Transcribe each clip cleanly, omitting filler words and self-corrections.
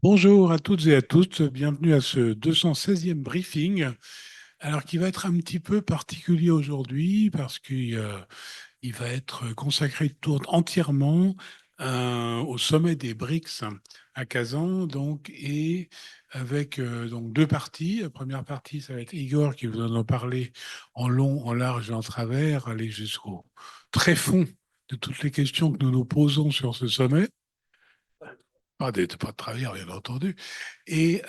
Bonjour à toutes et à tous, bienvenue à ce 216e briefing, alors qui va être un petit peu particulier aujourd'hui parce qu'il il va être consacré entièrement au sommet des BRICS à Kazan, donc, et avec donc deux parties. La première partie, ça va être Igor qui va en parler en long, en large et en travers, aller jusqu'au tréfonds de toutes les questions que nous nous posons sur ce sommet. Pas de travers, bien entendu. Et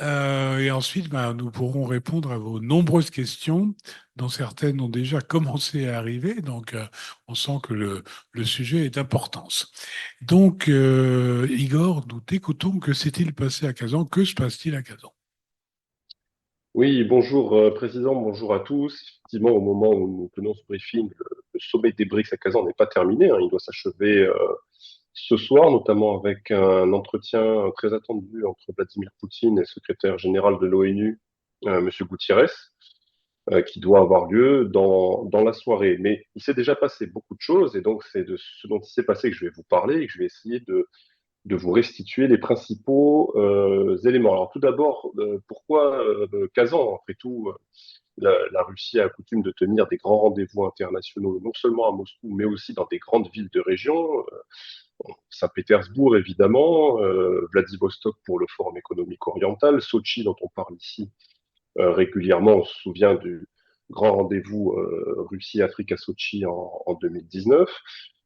ensuite, ben, nous pourrons répondre à vos nombreuses questions, dont certaines ont déjà commencé à arriver. Donc, on sent que le sujet est d'importance. Donc, Igor, nous t'écoutons. Que s'est-il passé à Kazan? Que se passe-t-il à Kazan? Oui, bonjour Président, bonjour à tous. Effectivement, au moment où nous tenons ce briefing, le sommet des BRICS à Kazan n'est pas terminé, hein. Il doit s'achever ce soir, notamment avec un entretien très attendu entre Vladimir Poutine et le secrétaire général de l'ONU, Monsieur Gutiérrez, qui doit avoir lieu dans la soirée. Mais il s'est déjà passé beaucoup de choses, et donc c'est de ce dont il s'est passé que je vais vous parler et que je vais essayer de vous restituer les principaux éléments. Alors tout d'abord, pourquoi Kazan? Après tout, la Russie a coutume de tenir des grands rendez-vous internationaux, non seulement à Moscou, mais aussi dans des grandes villes de région. Saint-Pétersbourg, évidemment, Vladivostok pour le Forum économique oriental, Sochi, dont on parle ici régulièrement. On se souvient du grand rendez-vous Russie-Afrique à Sochi en 2019.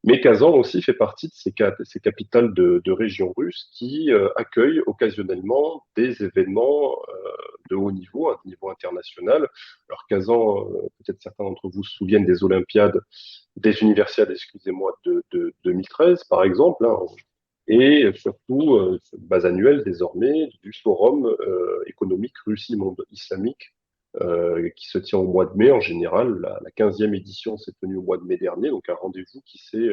Mais Kazan aussi fait partie de ces capitales de régions russes qui accueillent occasionnellement des événements de haut niveau, à niveau international. Alors Kazan, peut-être certains d'entre vous se souviennent des Olympiades, des Universiades, excusez-moi, de 2013 par exemple, hein, et surtout, base annuelle désormais, du Forum économique Russie-Monde islamique, qui se tient au mois de mai en général. La 15e édition s'est tenue au mois de mai dernier, donc un rendez-vous qui s'est,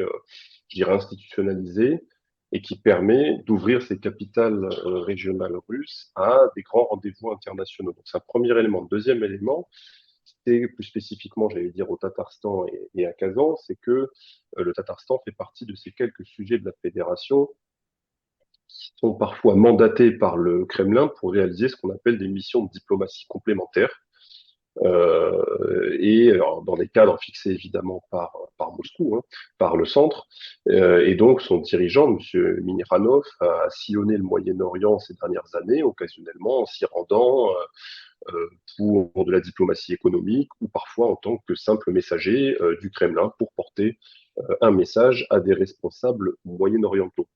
je dirais, institutionnalisé et qui permet d'ouvrir ces capitales régionales russes à des grands rendez-vous internationaux. Donc c'est un premier élément. Deuxième élément, c'est plus spécifiquement, j'allais dire, au Tatarstan et à Kazan, c'est que le Tatarstan fait partie de ces quelques sujets de la fédération qui sont parfois mandatés par le Kremlin pour réaliser ce qu'on appelle des missions de diplomatie complémentaires, et alors, dans des cadres fixés évidemment par Moscou, hein, par le centre. Et donc son dirigeant, M. Miniranov, a sillonné le Moyen-Orient ces dernières années, occasionnellement en s'y rendant pour de la diplomatie économique ou parfois en tant que simple messager du Kremlin pour porter un message à des responsables moyen-orientaux.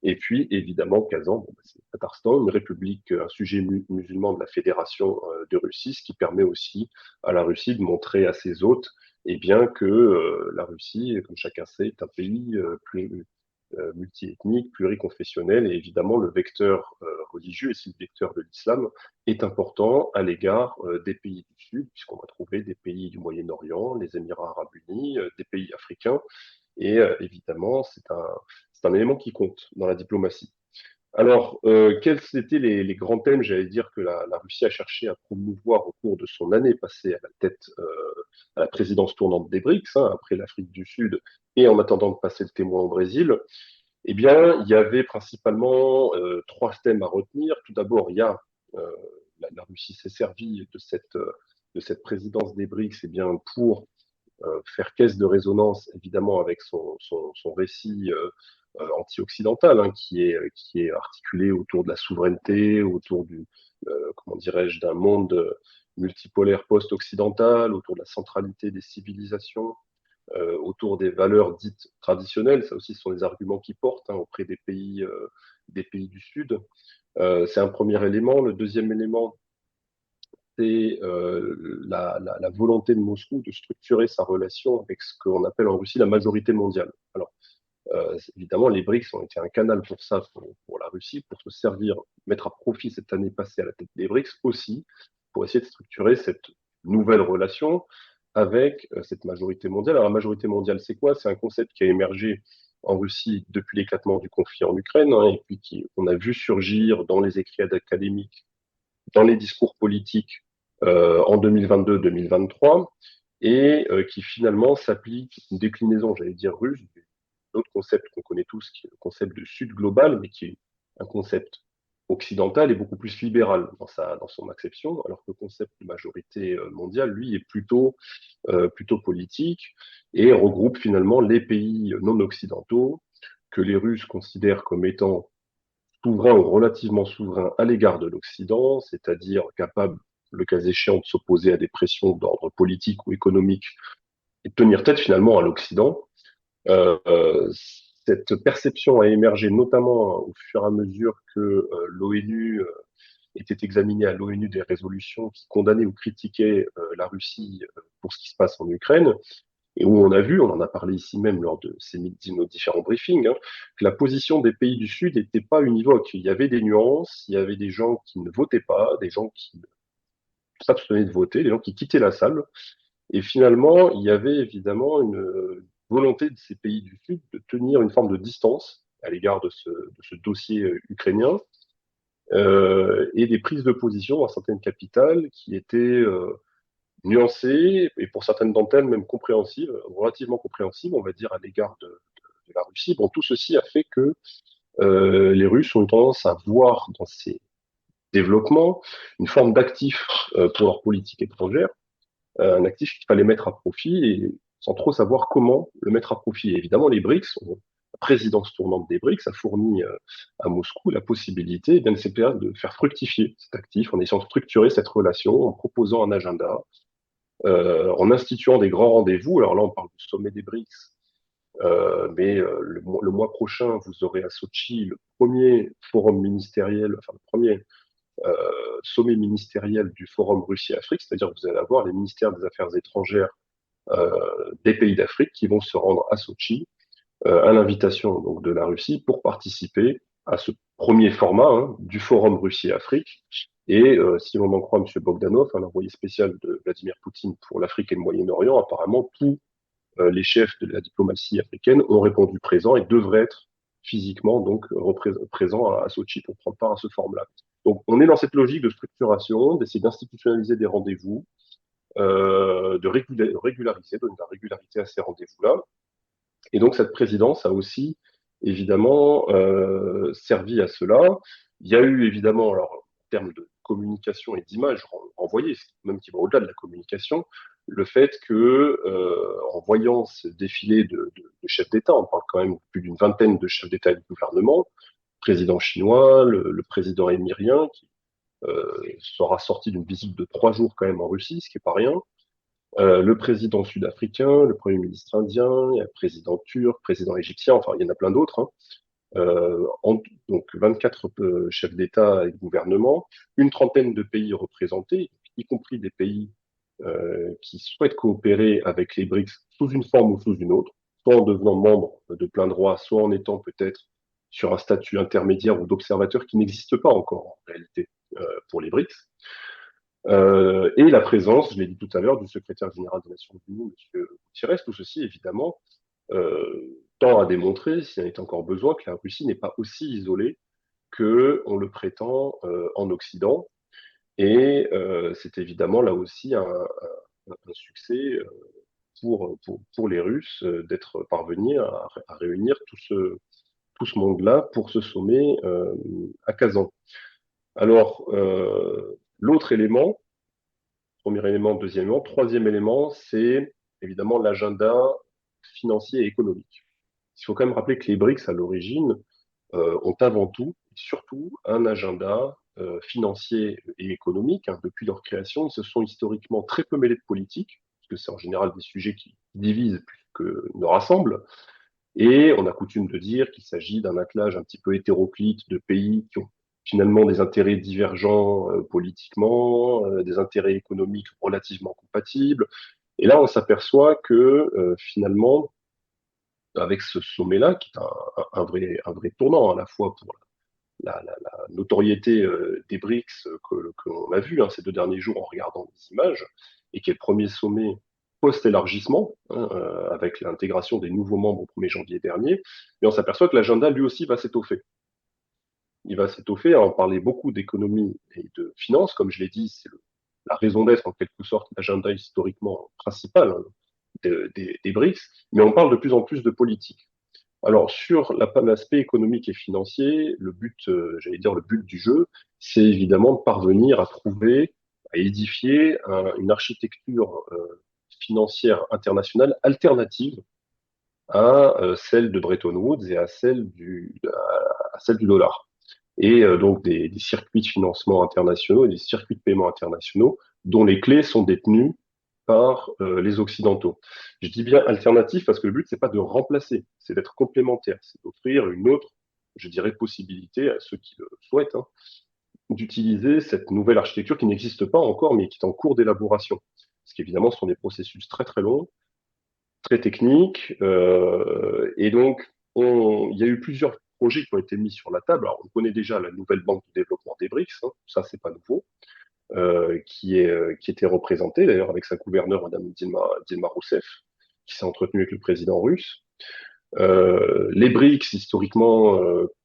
Et puis, évidemment, Kazan, bon, bah, c'est le Tatarstan, une république, un sujet musulman de la Fédération de Russie, ce qui permet aussi à la Russie de montrer à ses hôtes eh bien, que la Russie, comme chacun sait, est un pays multiethnique, pluriconfessionnel, et évidemment, le vecteur religieux, et c'est le vecteur de l'islam, est important à l'égard des pays du Sud, puisqu'on va trouver des pays du Moyen-Orient, les Émirats arabes unis, des pays africains, et évidemment, c'est un élément qui compte dans la diplomatie. Alors, quels étaient les grands thèmes, j'allais dire, que la Russie a cherché à promouvoir au cours de son année passée à la tête, à la présidence tournante des BRICS, hein, après l'Afrique du Sud, et en attendant de passer le témoin au Brésil? Eh bien, il y avait principalement trois thèmes à retenir. Tout d'abord, il y a la Russie s'est servie de cette présidence des BRICS eh bien, pour faire caisse de résonance, évidemment, avec son récit anti-occidental, hein, qui est articulé autour de la souveraineté, autour comment dirais-je, d'un monde multipolaire post-occidental, autour de la centralité des civilisations, autour des valeurs dites traditionnelles. Ça aussi, ce sont des arguments qui portent hein, auprès des pays du Sud. C'est un premier élément. Le deuxième élément, c'est la volonté de Moscou de structurer sa relation avec ce qu'on appelle en Russie la majorité mondiale. Alors, évidemment, les BRICS ont été un canal pour ça, pour la Russie, pour se servir, mettre à profit cette année passée à la tête des BRICS aussi, pour essayer de structurer cette nouvelle relation avec cette majorité mondiale. Alors, la majorité mondiale, c'est quoi? C'est un concept qui a émergé en Russie depuis l'éclatement du conflit en Ukraine, hein, et puis qu'on a vu surgir dans les écrits académiques, dans les discours politiques en 2022-2023, et qui finalement s'applique une déclinaison, j'allais dire russe, d'un autre concept qu'on connaît tous, qui est le concept de Sud global, mais qui est un concept occidentale est beaucoup plus libérale dans son acception, alors que le concept de majorité mondiale, lui, est plutôt politique et regroupe finalement les pays non occidentaux que les Russes considèrent comme étant souverains ou relativement souverains à l'égard de l'Occident, c'est-à-dire capables, le cas échéant, de s'opposer à des pressions d'ordre politique ou économique et de tenir tête finalement à l'Occident. Euh, euh, cette perception a émergé notamment au fur et à mesure que l'ONU était examinée à l'ONU des résolutions qui condamnaient ou critiquaient la Russie pour ce qui se passe en Ukraine, et où on a vu, on en a parlé ici même lors de nos différents briefings, hein, que la position des pays du Sud n'était pas univoque. Il y avait des nuances, il y avait des gens qui ne votaient pas, des gens qui s'abstenaient de voter, des gens qui quittaient la salle, et finalement, il y avait évidemment une volonté de ces pays du Sud de tenir une forme de distance à l'égard de ce dossier ukrainien, et des prises de position dans certaines capitales qui étaient nuancées et pour certaines d'entre elles même compréhensives, relativement compréhensives, on va dire, à l'égard de la Russie. Bon, tout ceci a fait que les Russes ont eu tendance à voir dans ces développements une forme d'actif pour leur politique étrangère, un actif qu'il fallait mettre à profit et sans trop savoir comment le mettre à profit. Et évidemment, les BRICS, la présidence tournante des BRICS a fourni à Moscou la possibilité bien, de faire fructifier cet actif en essayant de structurer cette relation, en proposant un agenda, en instituant des grands rendez-vous. Alors là, on parle du sommet des BRICS, mais le mois prochain, vous aurez à Sochi le premier forum ministériel, enfin le premier sommet ministériel du forum Russie-Afrique, c'est-à-dire que vous allez avoir les ministères des Affaires étrangères des pays d'Afrique qui vont se rendre à Sochi à l'invitation donc de la Russie pour participer à ce premier format du forum Russie-Afrique. Et si l'on en croit M. Bogdanov, un envoyé spécial de Vladimir Poutine pour l'Afrique et le Moyen-Orient, apparemment tous les chefs de la diplomatie africaine ont répondu présent et devraient être physiquement donc présents à Sochi pour prendre part à ce forum-là. Donc on est dans cette logique de structuration, d'essayer d'institutionnaliser des rendez-vous, de régulariser, donner de la régularité à ces rendez-vous-là. Et donc cette présidence a aussi évidemment servi à cela. Il y a eu évidemment, alors en termes de communication et d'image renvoyée, même qui va au-delà de la communication, le fait que, en voyant ce défilé de chefs d'État, on parle quand même de plus d'une vingtaine de chefs d'État et de gouvernement, le président chinois, le président émirien, qui sera sorti d'une visite de 3 jours quand même en Russie, ce qui n'est pas rien, le président sud-africain, le premier ministre indien, il y a le président turc, le président égyptien, enfin il y en a plein d'autres, hein. Donc 24 chefs d'État et de gouvernement, une trentaine de pays représentés, y compris des pays qui souhaitent coopérer avec les BRICS sous une forme ou sous une autre, soit en devenant membre de plein droit, soit en étant peut-être sur un statut intermédiaire ou d'observateur qui n'existe pas encore en réalité pour les BRICS. Et la présence, je l'ai dit tout à l'heure, du secrétaire général des Nations Unies, M. Guterres, tout ceci évidemment tend à démontrer, s'il en est encore besoin, que la Russie n'est pas aussi isolée que on le prétend en Occident. Et c'est évidemment là aussi un succès pour les Russes d'être parvenus à réunir tout ce monde-là pour ce sommet à Kazan. Alors, l'autre élément, premier élément, deuxième élément, troisième élément, c'est évidemment l'agenda financier et économique. Il faut quand même rappeler que les BRICS, à l'origine, ont avant tout, et surtout, un agenda financier et économique. Hein. Depuis leur création, ils se sont historiquement très peu mêlés de politique, parce que c'est en général des sujets qui divisent plus que ne rassemblent. Et on a coutume de dire qu'il s'agit d'un attelage un petit peu hétéroclite de pays qui ont finalement des intérêts divergents politiquement, des intérêts économiques relativement compatibles. Et là, on s'aperçoit que finalement, avec ce sommet-là, qui est un vrai tournant à la fois pour la notoriété des BRICS que l'on a vu ces 2 derniers jours en regardant les images, et qui est le premier sommet post-élargissement, avec l'intégration des nouveaux membres au 1er janvier dernier, et on s'aperçoit que l'agenda lui aussi va s'étoffer. Il va s'étoffer, on parlait beaucoup d'économie et de finances, comme je l'ai dit, c'est la raison d'être en quelque sorte, l'agenda historiquement principal des BRICS, mais on parle de plus en plus de politique. Alors, sur l'aspect économique et financier, le but, j'allais dire, le but du jeu, c'est évidemment de parvenir à trouver, à édifier une architecture financière internationale alternative à celle de Bretton Woods et à celle du dollar. Et donc des circuits de financement internationaux et des circuits de paiement internationaux dont les clés sont détenues par les Occidentaux. Je dis bien alternatif parce que le but, c'est pas de remplacer, c'est d'être complémentaire, c'est d'offrir une autre, je dirais, possibilité à ceux qui le souhaitent, hein, d'utiliser cette nouvelle architecture qui n'existe pas encore, mais qui est en cours d'élaboration. Parce qu'évidemment, ce sont des processus très très longs, très techniques, et donc il y a eu plusieurs projets qui ont été mis sur la table. Alors, on connaît déjà la nouvelle banque de développement des BRICS, hein, ça c'est pas nouveau, qui était représentée d'ailleurs avec sa gouverneure, Madame Dilma Rousseff, qui s'est entretenue avec le président russe. Les BRICS, historiquement,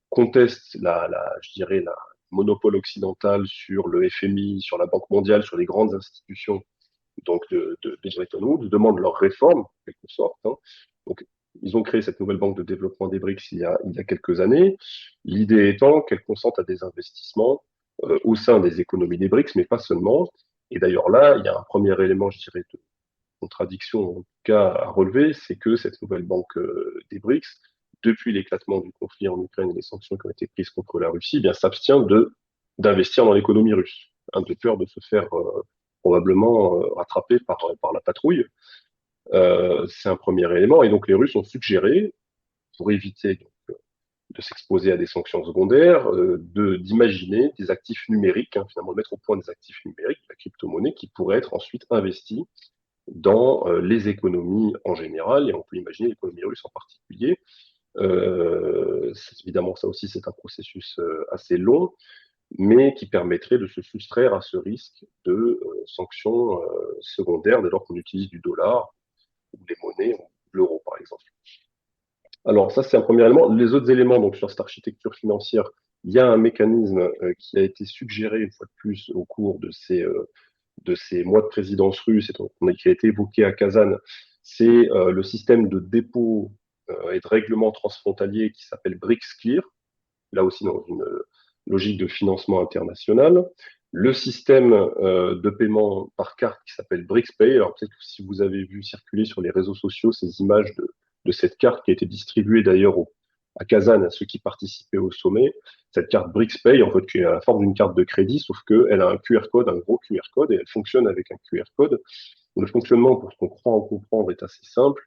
contestent je dirais, la monopole occidental sur le FMI, sur la Banque mondiale, sur les grandes institutions donc de Bretton Woods, demandent leur réforme, en quelque sorte, hein. Donc, ils ont créé cette nouvelle banque de développement des BRICS il y a quelques années. L'idée étant qu'elle consente à des investissements au sein des économies des BRICS, mais pas seulement. Et d'ailleurs là, il y a un premier élément, je dirais, de contradiction, en tout cas à relever, c'est que cette nouvelle banque des BRICS, depuis l'éclatement du conflit en Ukraine et les sanctions qui ont été prises contre la Russie, eh bien s'abstient d'investir dans l'économie russe, hein, de peur de se faire probablement rattraper par la patrouille. C'est un premier élément. Et donc les Russes ont suggéré, pour éviter de s'exposer à des sanctions secondaires, d'imaginer des actifs numériques, hein, finalement de mettre au point des actifs numériques, la crypto-monnaie, qui pourraient être ensuite investis dans les économies en général, et on peut imaginer l'économie russe en particulier. Évidemment, ça aussi, c'est un processus assez long, mais qui permettrait de se soustraire à ce risque de sanctions secondaires dès lors qu'on utilise du dollar ou des monnaies, ou l'euro par exemple. Alors ça, c'est un premier élément. Les autres éléments, donc sur cette architecture financière, il y a un mécanisme qui a été suggéré une fois de plus au cours de ces mois de présidence russe, et donc, qui a été évoqué à Kazan, c'est le système de dépôt et de règlement transfrontalier qui s'appelle BRICS-Clear, là aussi dans une logique de financement international. Le système de paiement par carte qui s'appelle BRICS-Pay. Alors peut-être que si vous avez vu circuler sur les réseaux sociaux ces images de cette carte qui a été distribuée d'ailleurs à Kazan à ceux qui participaient au sommet, cette carte BRICS-Pay, en fait, qui est à la forme d'une carte de crédit, sauf qu'elle a un QR code, un gros QR code, et elle fonctionne avec un QR code. Le fonctionnement, pour ce qu'on croit en comprendre, est assez simple.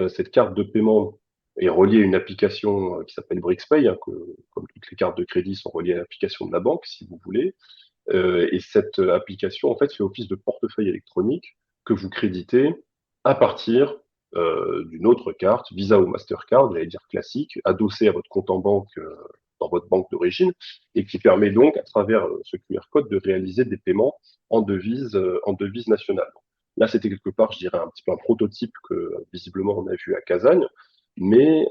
Cette carte de paiement est reliée à une application qui s'appelle BRICS-Pay, hein, comme toutes les cartes de crédit sont reliées à l'application de la banque, si vous voulez. Et cette application, en fait, fait office de portefeuille électronique que vous créditez à partir d'une autre carte, Visa ou Mastercard, j'allais dire classique, adossée à votre compte en banque dans votre banque d'origine, et qui permet donc, à travers ce QR code, de réaliser des paiements en devise nationale. Là, c'était quelque part, je dirais, un petit peu un prototype que visiblement on a vu à Kazan, mais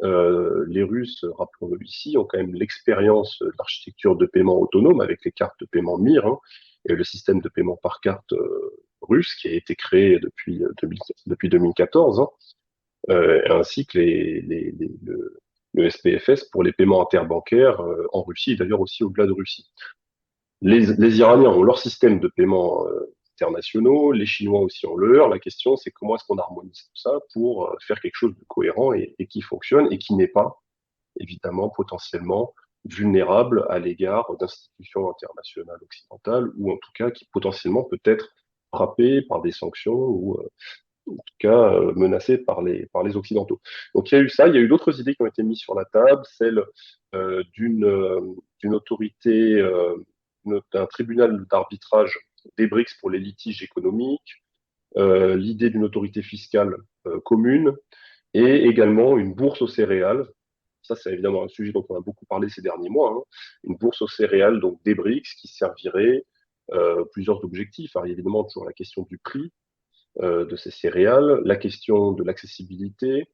les Russes, rappelons-le ici, ont quand même l'expérience de l'architecture de paiement autonome avec les cartes de paiement MIR, hein, et le système de paiement par carte russe qui a été créé depuis 2014, hein, ainsi que le SPFS pour les paiements interbancaires en Russie et d'ailleurs aussi au-delà de Russie. Les Iraniens ont leur système de paiement internationaux, les Chinois aussi ont leur. La question, c'est comment est-ce qu'on harmonise tout ça pour faire quelque chose de cohérent et qui fonctionne et qui n'est pas, évidemment, potentiellement vulnérable à l'égard d'institutions internationales occidentales ou en tout cas qui potentiellement peut être frappé par des sanctions ou en tout cas menacé par les Occidentaux. Donc il y a eu ça, il y a eu d'autres idées qui ont été mises sur la table, celle d'une autorité, d'un tribunal d'arbitrage des BRICS pour les litiges économiques, l'idée d'une autorité fiscale commune et également une bourse aux céréales. Ça, c'est évidemment un sujet dont on a beaucoup parlé ces derniers mois, hein. Une bourse aux céréales, donc des BRICS, qui servirait plusieurs objectifs. Alors, évidemment, toujours la question du prix, de ces céréales, la question de l'accessibilité,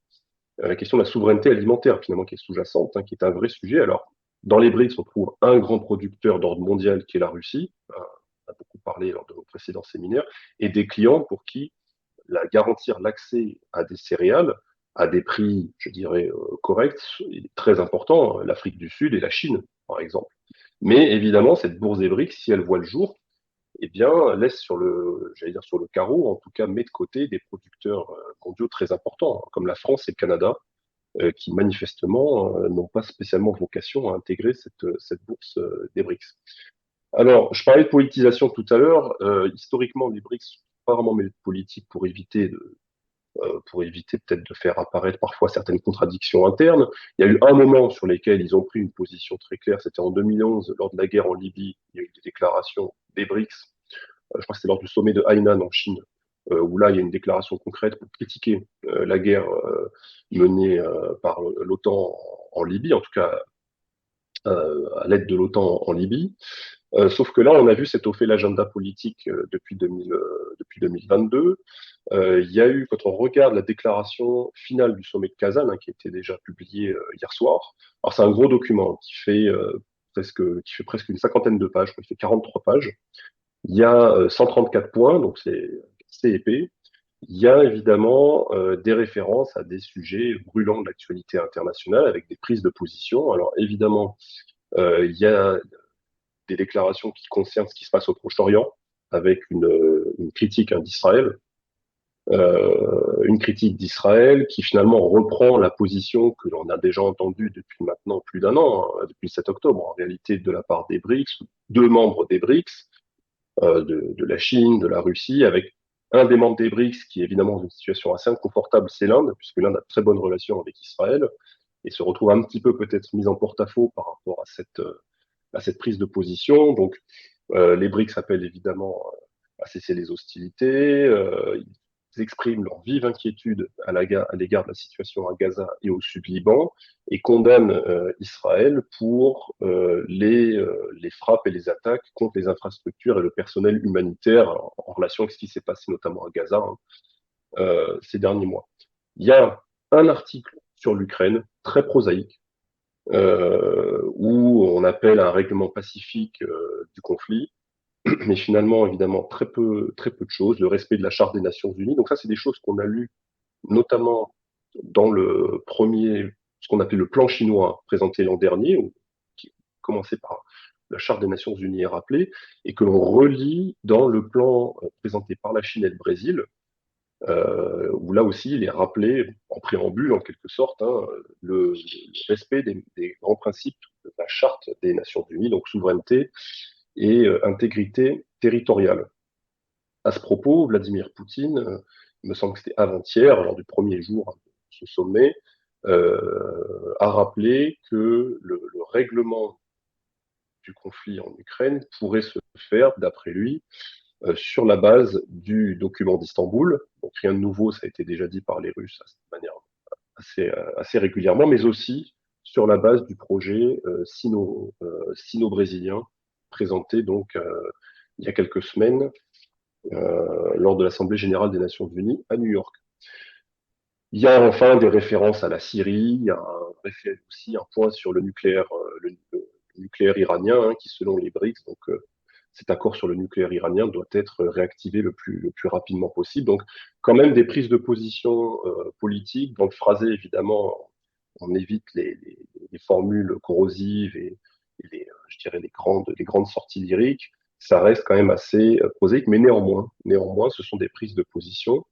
la question de la souveraineté alimentaire, finalement, qui est sous-jacente, hein, qui est un vrai sujet. Alors, dans les BRICS, on trouve un grand producteur d'ordre mondial qui est la Russie, on a beaucoup parlé lors de nos précédents séminaires, et des clients pour qui garantir l'accès à des céréales à des prix, je dirais, corrects et très importants, l'Afrique du Sud et la Chine, par exemple. Mais évidemment, cette bourse des BRICS, si elle voit le jour, eh bien, laisse sur le, j'allais dire sur le carreau, en tout cas, met de côté des producteurs mondiaux très importants, comme la France et le Canada, qui manifestement n'ont pas spécialement vocation à intégrer cette bourse des BRICS. Alors, je parlais de politisation tout à l'heure. Historiquement, les BRICS sont pas vraiment mêlés de politique pour éviter peut-être de faire apparaître parfois certaines contradictions internes. Il y a eu un moment sur lesquels ils ont pris une position très claire, c'était en 2011, lors de la guerre en Libye. Il y a eu des déclarations des BRICS, je crois que c'était lors du sommet de Hainan en Chine, où là, il y a une déclaration concrète pour critiquer la guerre menée par l'OTAN en Libye, en tout cas à l'aide de l'OTAN en Libye. Sauf que là, on a vu s'étoffer l'agenda politique depuis 2022. Il y a eu, quand on regarde la déclaration finale du sommet de Kazan, hein, qui a été déjà publiée hier soir, alors c'est un gros document qui fait presque une cinquantaine de pages, il fait 43 pages. Il y a 134 points, donc c'est épais. Il y a évidemment des références à des sujets brûlants de l'actualité internationale avec des prises de position. Alors évidemment, il y a des déclarations qui concernent ce qui se passe au Proche-Orient, avec une critique d'Israël, une critique d'Israël qui finalement reprend la position que l'on a déjà entendue depuis maintenant plus d'un an, hein, depuis le 7 octobre, en réalité de la part des BRICS, deux membres des BRICS, de la Chine, de la Russie, avec un des membres des BRICS qui est évidemment dans une situation assez inconfortable, c'est l'Inde, puisque l'Inde a de très bonnes relations avec Israël, et se retrouve un petit peu peut-être mise en porte-à-faux par rapport à cette prise de position. Donc, les BRICS appellent évidemment à cesser les hostilités. Ils expriment leur vive inquiétude à l'égard de la situation à Gaza et au Sud-Liban et condamnent Israël pour les frappes et les attaques contre les infrastructures et le personnel humanitaire en relation avec ce qui s'est passé notamment à Gaza, hein, ces derniers mois. Il y a un article sur l'Ukraine très prosaïque où on appelle à un règlement pacifique du conflit, mais finalement, évidemment, très peu de choses, le respect de la Charte des Nations Unies. Donc ça, c'est des choses qu'on a lues notamment dans le premier, ce qu'on appelait le plan chinois présenté l'an dernier, qui commençait par la Charte des Nations Unies est rappelée, et que l'on relie dans le plan présenté par la Chine et le Brésil, où là aussi il est rappelé en préambule en quelque sorte, hein, le respect des grands principes de la Charte des Nations Unies, donc souveraineté et intégrité territoriale. À ce propos, Vladimir Poutine, il me semble que c'était avant-hier, lors du premier jour de ce sommet, a rappelé que le règlement du conflit en Ukraine pourrait se faire, d'après lui, sur la base du document d'Istanbul. Donc rien de nouveau, ça a été déjà dit par les Russes de manière assez régulièrement, mais aussi sur la base du projet sino-brésilien présenté donc il y a quelques semaines lors de l'Assemblée générale des Nations unies à New York. Il y a enfin des références à la Syrie, il y a aussi un point sur le nucléaire iranien, hein, qui selon les BRICS, donc cet accord sur le nucléaire iranien doit être réactivé le plus rapidement possible. Donc quand même des prises de position politiques, dans le phrasé évidemment, on évite les formules corrosives et je dirais les grandes sorties lyriques. Ça reste quand même assez prosaïque, mais néanmoins, ce sont des prises de position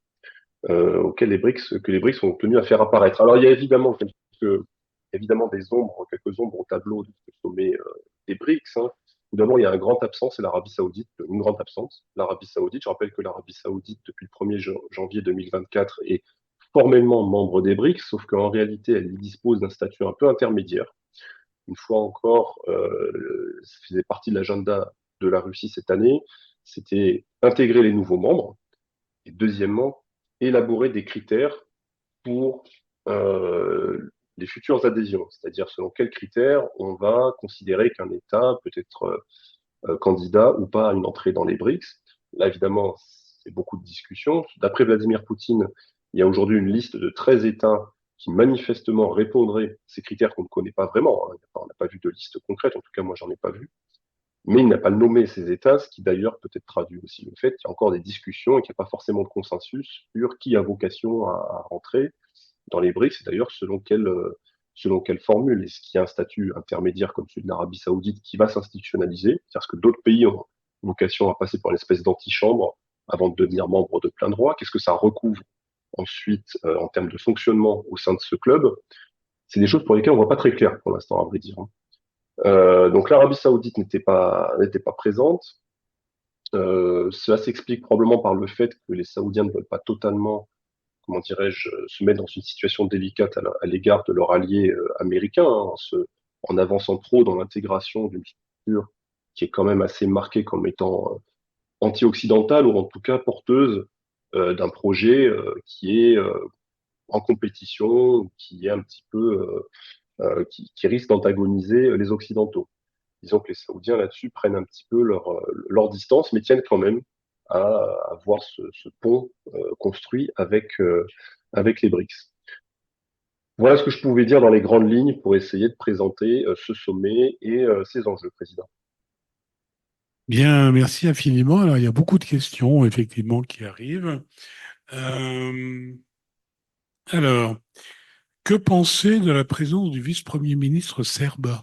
que les BRICS sont tenus à faire apparaître. Alors, il y a évidemment quelques ombres au tableau de ce sommet des BRICS. Hein. Tout d'abord, il y a un grand absent, c'est l'Arabie Saoudite, une grande absence. L'Arabie Saoudite, je rappelle que l'Arabie Saoudite, depuis le 1er janvier 2024, est formellement membre des BRICS, sauf qu'en réalité, elle dispose d'un statut un peu intermédiaire. Une fois encore, ça faisait partie de l'agenda de la Russie cette année, c'était intégrer les nouveaux membres, et deuxièmement, élaborer des critères pour les futures adhésions, c'est-à-dire selon quels critères on va considérer qu'un État peut être candidat ou pas à une entrée dans les BRICS. Là, évidemment, c'est beaucoup de discussions. D'après Vladimir Poutine, il y a aujourd'hui une liste de 13 États qui manifestement répondraient à ces critères qu'on ne connaît pas vraiment. Hein. On n'a pas vu de liste concrète, en tout cas moi j'en ai pas vu. Mais il n'a pas nommé ces États, ce qui d'ailleurs peut-être traduit aussi le fait qu'il y a encore des discussions et qu'il n'y a pas forcément de consensus sur qui a vocation à rentrer dans les BRICS, et d'ailleurs selon quelle formule. Est-ce qu'il y a un statut intermédiaire comme celui de l'Arabie Saoudite qui va s'institutionnaliser, c'est-à-dire que d'autres pays ont vocation à passer par une espèce d'antichambre avant de devenir membre de plein droit? Qu'est-ce que ça recouvre ensuite en termes de fonctionnement au sein de ce club? C'est des choses pour lesquelles on voit pas très clair pour l'instant, à vrai dire, hein. Donc l'Arabie Saoudite n'était pas présente. Cela s'explique probablement par le fait que les Saoudiens ne veulent pas totalement, comment dirais-je, se mettre dans une situation délicate à l'égard de leur allié américain, hein, en avançant trop dans l'intégration d'une structure qui est quand même assez marquée comme étant anti-occidentale ou en tout cas porteuse d'un projet qui est en compétition, qui est un petit peu qui risque d'antagoniser les Occidentaux. Disons que les Saoudiens là-dessus prennent un petit peu leur distance, mais tiennent quand même à voir ce pont construit avec les BRICS. Voilà ce que je pouvais dire dans les grandes lignes pour essayer de présenter ce sommet et ses enjeux, Président. Bien, merci infiniment. Alors, il y a beaucoup de questions, effectivement, qui arrivent. Euh, alors, que penser de la présence du vice-premier ministre serbe?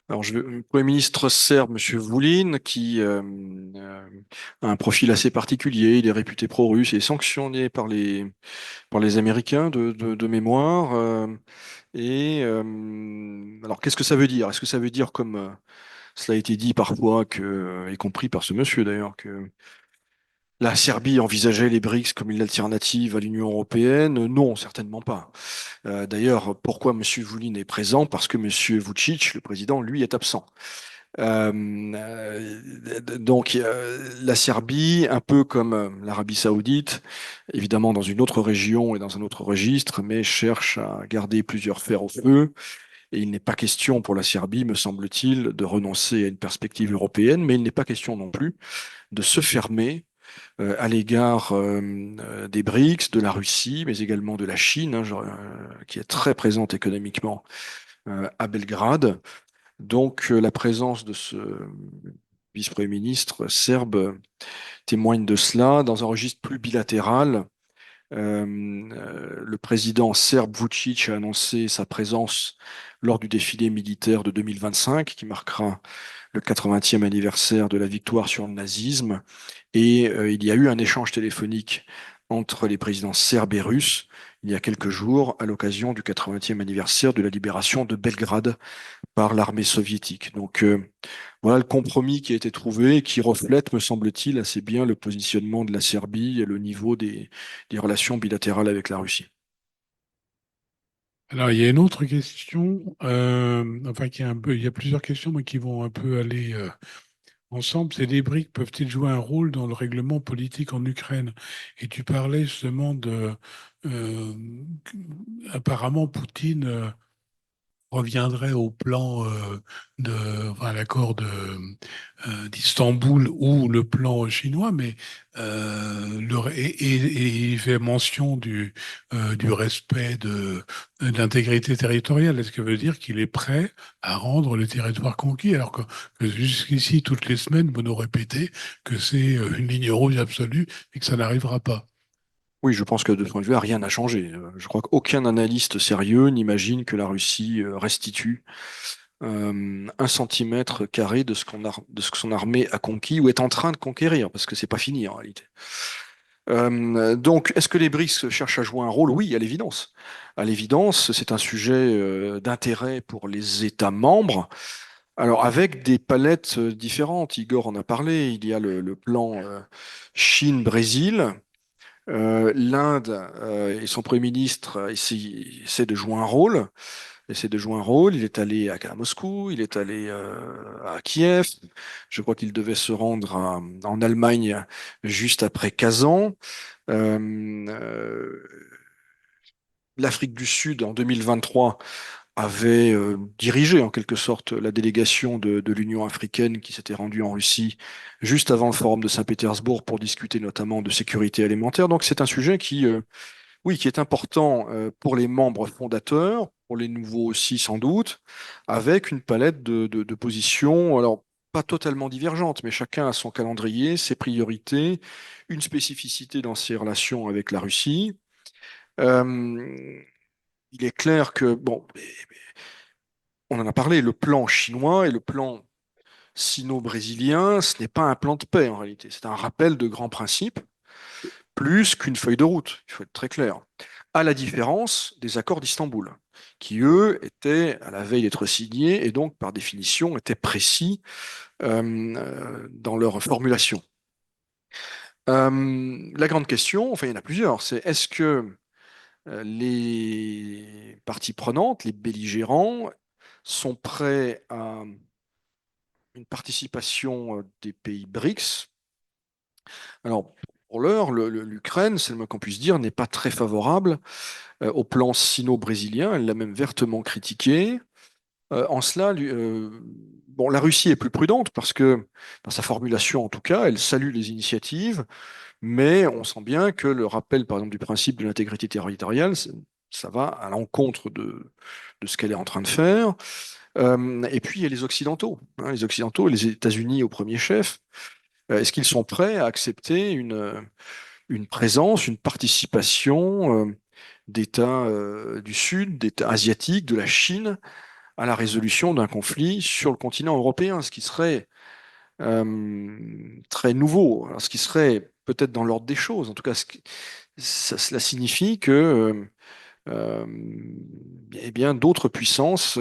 Alors, le Premier ministre serbe, M. Vulin, qui a un profil assez particulier, il est réputé pro-russe, il est sanctionné par les Américains de mémoire. Alors, qu'est-ce que ça veut dire? Est-ce que ça veut dire, comme cela a été dit parfois, y compris par ce monsieur d'ailleurs, que la Serbie envisageait les BRICS comme une alternative à l'Union européenne? Non, certainement pas. D'ailleurs, pourquoi M. Vulin est présent? Parce que M. Vučić, le président, lui, est absent. Donc, la Serbie, un peu comme l'Arabie Saoudite, évidemment dans une autre région et dans un autre registre, mais cherche à garder plusieurs fers au feu. Et il n'est pas question pour la Serbie, me semble-t-il, de renoncer à une perspective européenne, mais il n'est pas question non plus de se fermer à l'égard des BRICS, de la Russie, mais également de la Chine, hein, qui est très présente économiquement à Belgrade. Donc la présence de ce vice-premier ministre serbe témoigne de cela. Dans un registre plus bilatéral, le président serbe Vučić a annoncé sa présence lors du défilé militaire de 2025, qui marquera le 80e anniversaire de la victoire sur le nazisme. Et il y a eu un échange téléphonique entre les présidents serbes et russes il y a quelques jours à l'occasion du 80e anniversaire de la libération de Belgrade par l'armée soviétique. Donc voilà le compromis qui a été trouvé et qui reflète, me semble-t-il, assez bien le positionnement de la Serbie et le niveau des relations bilatérales avec la Russie. Alors, il y a une autre question, enfin, il y a plusieurs questions, mais qui vont un peu aller ensemble. C'est les BRICS peuvent-ils jouer un rôle dans le règlement politique en Ukraine? Et tu parlais justement euh, apparemment, Poutine reviendrait au plan enfin, l'accord d'Istanbul ou le plan chinois, mais et il fait mention du respect de l'intégrité territoriale. Est-ce que ça veut dire qu'il est prêt à rendre le territoire conquis, alors que jusqu'ici, toutes les semaines, vous nous répétez que c'est une ligne rouge absolue et que ça n'arrivera pas? Oui, je pense que de ce point de vue, rien n'a changé. Je crois qu'aucun analyste sérieux n'imagine que la Russie restitue 1 centimètre carré de ce que son armée a conquis ou est en train de conquérir, parce que c'est pas fini en réalité. Donc, est-ce que les BRICS cherchent à jouer un rôle? Oui, à l'évidence. À l'évidence, c'est un sujet d'intérêt pour les États membres. Alors, avec des palettes différentes, Igor en a parlé, il y a le plan Chine-Brésil. L'Inde et son Premier ministre essaient de jouer un rôle. Essaie de jouer un rôle. Il est allé à Moscou, il est allé à Kiev. Je crois qu'il devait se rendre en Allemagne juste après Kazan. Euh, euh, L'Afrique du Sud, en 2023, avait dirigé en quelque sorte la délégation de l'Union africaine qui s'était rendue en Russie juste avant le forum de Saint-Pétersbourg pour discuter notamment de sécurité alimentaire. Donc c'est un sujet qui, oui, qui est important pour les membres fondateurs, pour les nouveaux aussi sans doute, avec une palette de positions, alors pas totalement divergentes, mais chacun a son calendrier, ses priorités, une spécificité dans ses relations avec la Russie. Euh, il est clair que, bon, on en a parlé, le plan chinois et le plan sino-brésilien, ce n'est pas un plan de paix en réalité, c'est un rappel de grands principes, plus qu'une feuille de route, il faut être très clair. À la différence des accords d'Istanbul, qui eux étaient à la veille d'être signés et donc par définition étaient précis dans leur formulation. La grande question, enfin il y en a plusieurs, c'est est-ce que les parties prenantes, les belligérants, sont prêts à une participation des pays BRICS? Alors, pour l'heure, l'Ukraine, c'est le moins qu'on puisse dire, n'est pas très favorable au plan sino-brésilien. Elle l'a même vertement critiqué. En cela, bon, la Russie est plus prudente parce que, dans sa formulation en tout cas, elle salue les initiatives, mais on sent bien que le rappel, par exemple, du principe de l'intégrité territoriale, ça va à l'encontre de ce qu'elle est en train de faire. Et puis, il y a les Occidentaux, hein, les Occidentaux et les États-Unis au premier chef. Est-ce qu'ils sont prêts à accepter une présence, une participation d'États du Sud, d'États asiatiques, de la Chine, à la résolution d'un conflit sur le continent européen, ce qui serait très nouveau, alors, ce qui serait peut-être dans l'ordre des choses. En tout cas, cela signifie que euh, eh bien, d'autres puissances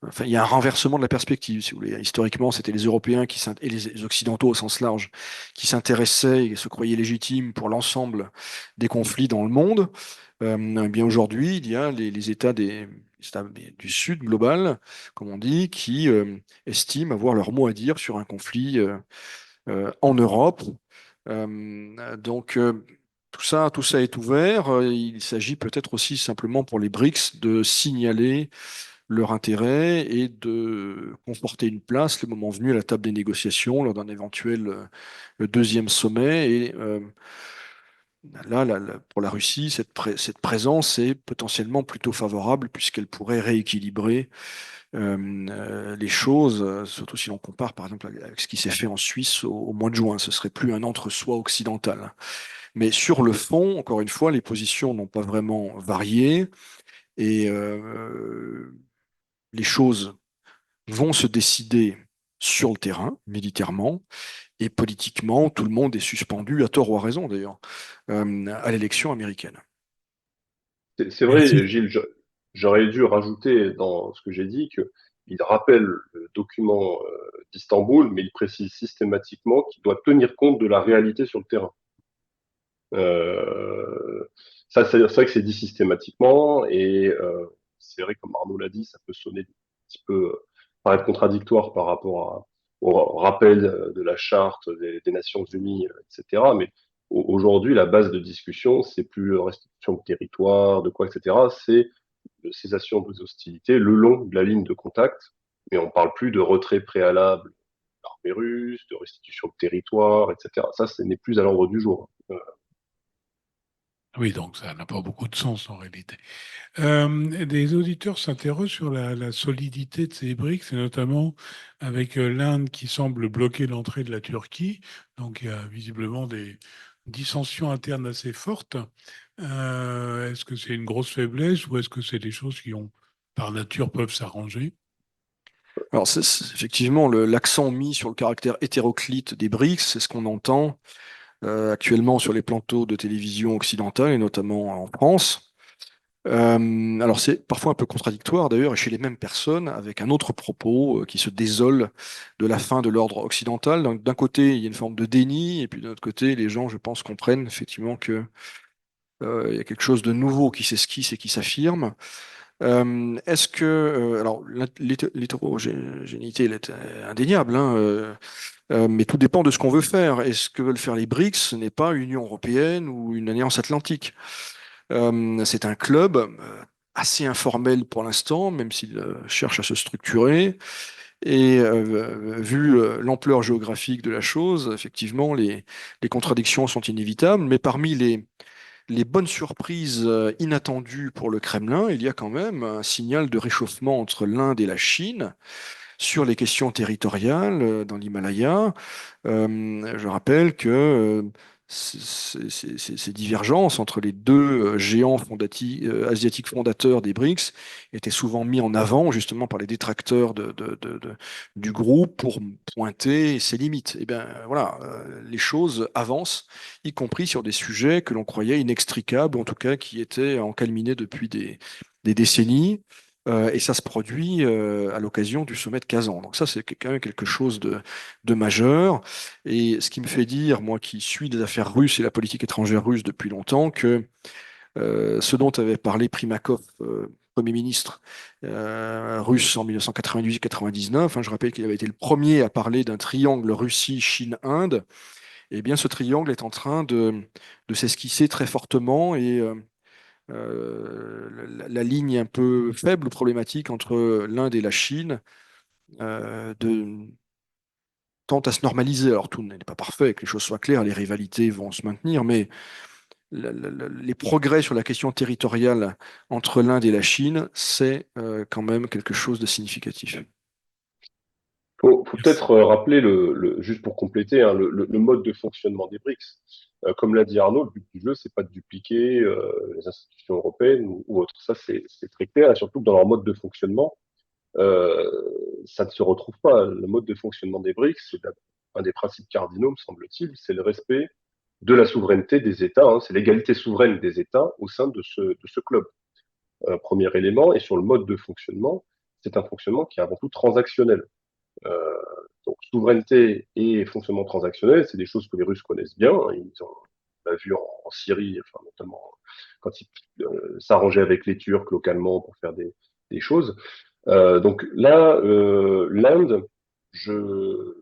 enfin, il y a un renversement de la perspective, si vous voulez. Historiquement, c'était les Européens et les Occidentaux au sens large qui s'intéressaient et se croyaient légitimes pour l'ensemble des conflits dans le monde. Eh bien aujourd'hui, il y a les États du Sud global, comme on dit, qui estiment avoir leur mot à dire sur un conflit en Europe. Donc tout ça est ouvert. Il s'agit peut-être aussi simplement pour les BRICS de signaler leur intérêt et de conforter une place le moment venu à la table des négociations lors d'un éventuel deuxième sommet. Et pour la Russie, cette présence est potentiellement plutôt favorable puisqu'elle pourrait rééquilibrer les choses, surtout si l'on compare par exemple avec ce qui s'est fait en Suisse au mois de juin. Ce serait plus un entre-soi occidental. Mais sur le fond, encore une fois, les positions n'ont pas vraiment varié et les choses vont se décider sur le terrain, militairement, et politiquement, tout le monde est suspendu, à tort ou à raison d'ailleurs, à l'élection américaine. C'est vrai, Merci. Gilles, j'aurais dû rajouter dans ce que j'ai dit qu'il rappelle le document d'Istanbul, mais il précise systématiquement qu'il doit tenir compte de la réalité sur le terrain. Euh, Ça, c'est vrai que c'est dit systématiquement, et c'est vrai, comme Arnaud l'a dit, ça peut sonner un petit peu, paraître contradictoire par rapport au rappel de la charte des Nations Unies, etc. Mais aujourd'hui, la base de discussion, c'est plus restriction de territoire, de quoi, etc. C'est de cessation des hostilités le long de la ligne de contact, mais on parle plus de retrait préalable de l'armée russe, de restitution de territoire, etc. Ça, ce n'est plus à l'ordre du jour. Oui, donc ça n'a pas beaucoup de sens en réalité. Des auditeurs s'interrogent sur la solidité de ces BRICS, et notamment avec l'Inde qui semble bloquer l'entrée de la Turquie. Donc il y a visiblement des dissensions internes assez fortes. Est-ce que c'est une grosse faiblesse ou est-ce que c'est des choses qui ont, par nature, peuvent s'arranger? Alors, effectivement, l'accent mis sur le caractère hétéroclite des BRICS, c'est ce qu'on entend actuellement sur les plateaux de télévision occidentale et notamment en France. Alors c'est parfois un peu contradictoire d'ailleurs, et chez les mêmes personnes, avec un autre propos qui se désole de la fin de l'ordre occidental. Donc d'un côté, il y a une forme de déni, et puis de l'autre côté, les gens, je pense, comprennent effectivement que il y a quelque chose de nouveau qui s'esquisse et qui s'affirme. Est-ce que alors l'hétérogénéité elle est indéniable, hein, mais tout dépend de ce qu'on veut faire. Et ce que veulent faire les BRICS, ce n'est pas une Union européenne ou une alliance atlantique. C'est un club assez informel pour l'instant, même s'il cherche à se structurer. Et vu l'ampleur géographique de la chose, effectivement, les contradictions sont inévitables. Mais parmi les bonnes surprises inattendues pour le Kremlin, il y a quand même un signal de réchauffement entre l'Inde et la Chine sur les questions territoriales dans l'Himalaya. Je rappelle que ces divergences entre les deux géants asiatiques fondateurs des BRICS étaient souvent mis en avant justement par les détracteurs du groupe pour pointer ses limites. Et bien voilà, les choses avancent, y compris sur des sujets que l'on croyait inextricables, ou en tout cas qui étaient encalminés depuis des décennies. Et ça se produit à l'occasion du sommet de Kazan. Donc ça, c'est quand même quelque chose de majeur. Et ce qui me fait dire, moi qui suis des affaires russes et la politique étrangère russe depuis longtemps, que ce dont avait parlé Primakov, Premier ministre russe en 1998-99, hein, je rappelle qu'il avait été le premier à parler d'un triangle Russie-Chine-Inde, et bien ce triangle est en train de s'esquisser très fortement et la ligne un peu faible ou problématique entre l'Inde et la Chine tend à se normaliser. Alors tout n'est pas parfait, que les choses soient claires, les rivalités vont se maintenir, mais les progrès sur la question territoriale entre l'Inde et la Chine, c'est quand même quelque chose de significatif. Faut Merci. peut-être rappeler, juste pour compléter, hein, le mode de fonctionnement des BRICS. Comme l'a dit Arnaud, le but du jeu, c'est pas de dupliquer les institutions européennes ou autres. Ça, c'est très clair, et surtout que dans leur mode de fonctionnement, euh, ça ne se retrouve pas. Le mode de fonctionnement des BRICS, c'est un des principes cardinaux, me semble-t-il, c'est le respect de la souveraineté des États, hein, c'est l'égalité souveraine des États au sein de ce club. Premier élément, et sur le mode de fonctionnement, c'est un fonctionnement qui est avant tout transactionnel. Euh, donc souveraineté et fonctionnement transactionnel, c'est des choses que les Russes connaissent bien. On l'a vu en Syrie, enfin, notamment quand ils s'arrangeaient avec les Turcs localement pour faire des choses. Donc là, l'Inde, je,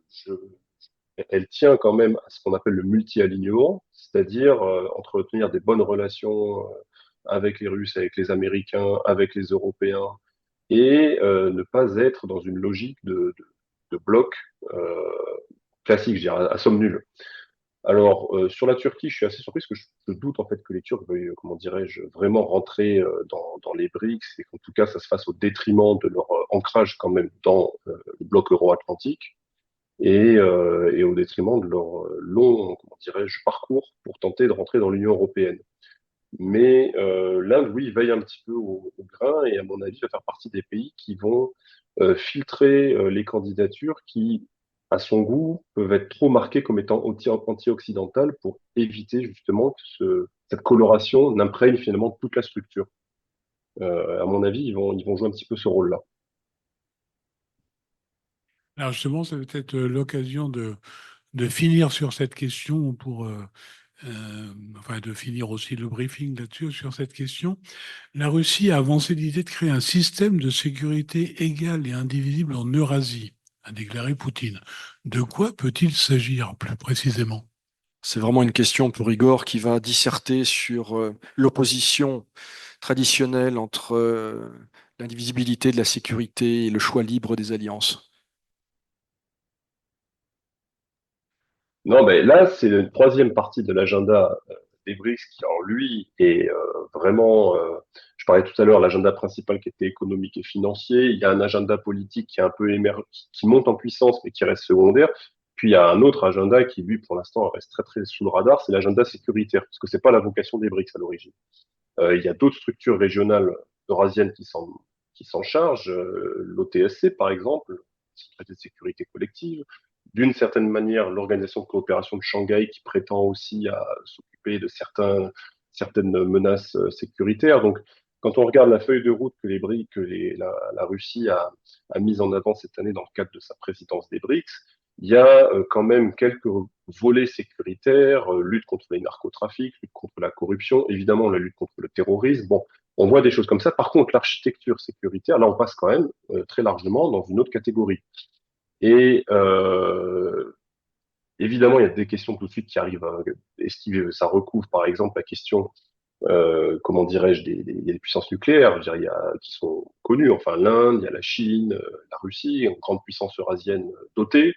elle tient quand même à ce qu'on appelle le multi-alignement, c'est-à-dire entretenir des bonnes relations avec les Russes, avec les Américains, avec les Européens, et ne pas être dans une logique de bloc euh, classique, je dirais, à somme nulle. Alors, sur la Turquie, je suis assez surpris parce que je doute en fait que les Turcs veuillent, comment dirais-je, vraiment rentrer dans les BRICS et qu'en tout cas, ça se fasse au détriment de leur ancrage quand même dans le bloc euro-atlantique et au détriment de leur long, comment dirais-je, parcours pour tenter de rentrer dans l'Union européenne. Mais l'Inde, oui, veille un petit peu au grain et à mon avis va faire partie des pays qui vont filtrer les candidatures qui, à son goût, peuvent être trop marquées comme étant anti-occidentales pour éviter justement que cette coloration n'imprègne finalement toute la structure. À mon avis, ils vont jouer un petit peu ce rôle-là. Alors justement, ça va être l'occasion de finir sur cette question pour, enfin, de finir aussi le briefing là-dessus, sur cette question. La Russie a avancé l'idée de créer un système de sécurité égal et indivisible en Eurasie, a déclaré Poutine. De quoi peut-il s'agir plus précisément? C'est vraiment une question pour Igor qui va disserter sur l'opposition traditionnelle entre l'indivisibilité de la sécurité et le choix libre des alliances. Non, mais là, c'est une troisième partie de l'agenda des BRICS qui, en lui, est vraiment. Je parlais tout à l'heure, l'agenda principal qui était économique et financier. Il y a un agenda politique qui est un peu qui monte en puissance, mais qui reste secondaire. Puis il y a un autre agenda qui, lui, pour l'instant, reste très très sous le radar, c'est l'agenda sécuritaire, parce que c'est pas la vocation des BRICS à l'origine. Il y a d'autres structures régionales eurasiennes qui s'en chargent, l'OTSC par exemple, le traité de sécurité collective, d'une certaine manière l'Organisation de coopération de Shanghai qui prétend aussi à s'occuper de certaines menaces sécuritaires. Donc, quand on regarde la feuille de route que la Russie a mise en avant cette année dans le cadre de sa présidence des BRICS, il y a quand même quelques volets sécuritaires, lutte contre les narcotrafics, lutte contre la corruption, évidemment la lutte contre le terrorisme. Bon, on voit des choses comme ça. Par contre, l'architecture sécuritaire, là, on passe quand même très largement dans une autre catégorie. Et évidemment, il y a des questions tout de suite qui arrivent. Est-ce que ça recouvre, par exemple, la question, comment dirais-je, il y a des puissances nucléaires, je veux dire, qui sont connues. Enfin, l'Inde, il y a la Chine, la Russie, une grande puissance eurasienne dotée.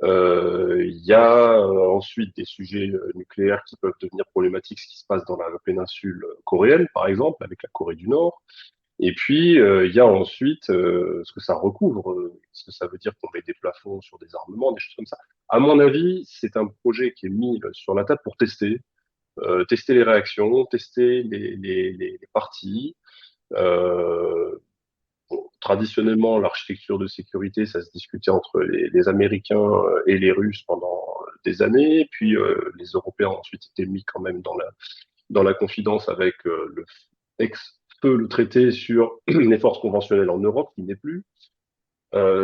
Il y a ensuite des sujets nucléaires qui peuvent devenir problématiques, ce qui se passe dans la péninsule coréenne, par exemple, avec la Corée du Nord. Et puis, il y a ensuite ce que ça recouvre. Est-ce que ça veut dire qu'on met des plafonds sur des armements, des choses comme ça? À mon avis, c'est un projet qui est mis sur la table pour tester les réactions, tester les parties. Euh, bon, traditionnellement, l'architecture de sécurité, ça se discutait entre les Américains et les Russes pendant des années. Puis les Européens ont ensuite été mis quand même dans la confidence avec le ex-feu le traité sur les forces conventionnelles en Europe, qui n'est plus.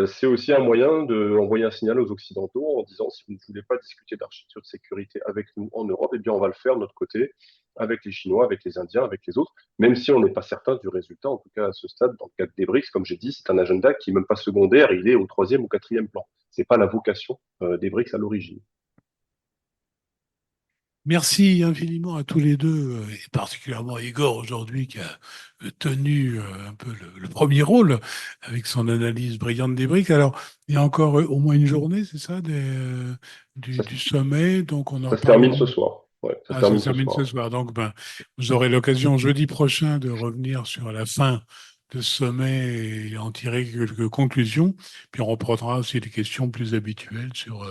C'est aussi un moyen d'envoyer un signal aux Occidentaux en disant si vous ne voulez pas discuter d'architecture de sécurité avec nous en Europe, eh bien on va le faire de notre côté avec les Chinois, avec les Indiens, avec les autres, même si on n'est pas certain du résultat, en tout cas à ce stade, dans le cadre des BRICS, comme j'ai dit, c'est un agenda qui n'est même pas secondaire, il est au troisième ou quatrième plan. C'est pas la vocation des BRICS à l'origine. Merci infiniment à tous les deux, et particulièrement à Igor aujourd'hui qui a tenu un peu le premier rôle avec son analyse brillante des briques. Alors, il y a encore au moins une journée, c'est ça, Ça, du sommet, donc on en ça se termine reparlera. ce soir. Ouais, ça se Ah, ça termine se ce termine ce soir. soir. Donc, ben, vous aurez l'occasion jeudi prochain de revenir sur la fin de ce sommet et en tirer quelques conclusions. Puis on reprendra aussi des questions plus habituelles sur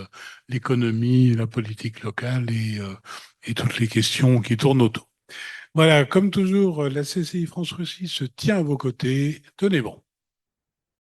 l'économie, la politique locale et toutes les questions qui tournent autour. Voilà, comme toujours, la CCI France-Russie se tient à vos côtés. Tenez bon.